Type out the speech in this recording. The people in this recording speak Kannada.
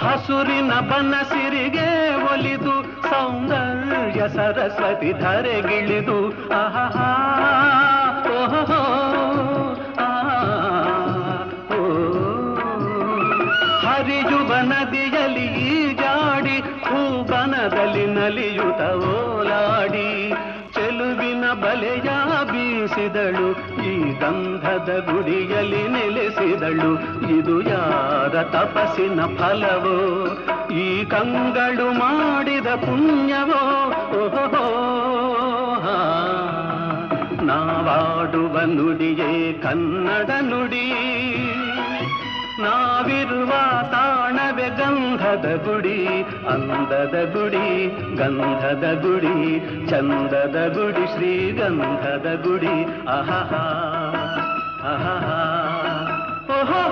ಹಸುರಿನ ಬನಸಿರಿಗೆ ಒಲಿದು ಸೌಂದರ್ಯ ಸರಸ್ವತಿ ಧರೆಗಿಳಿದು ಆಹಾ ಓಹೋ ಹರಿಯುವ ನದಿಯಲ್ಲಿ ಜಾಡಿ ಹೂಬನದಲ್ಲಿ ನಲಿಯುತ್ತ ಓಲಾಡಿ ಚೆಲುವಿನ ಬಲೆಯ ಬೀಸಿದಳು ಈ ಗಂಧದ ಗುಡಿಯಲ್ಲಿ ನೆಲೆಸಿದಳು ಇದು ಯಾರ ತಪಸ್ಸಿನ ಫಲವೋ ಈ ಕಂಗಳು ಮಾಡಿದ ಪುಣ್ಯವೋ ಓಹೋ ನಾವಾಡುವ ನುಡಿಯೇ ಕನ್ನಡ ನುಡಿ ನಾವಿರುವ ತಾಣವೇ ಗಂಧದ ಗುಡಿ ಅಂದದ ಗುಡಿ ಗಂಧದ ಗುಡಿ ಚಂದದ ಗುಡಿ ಶ್ರೀಗಂಧದ ಗುಡಿ ಆಹಾ ಆಹಾ ಓಹೋ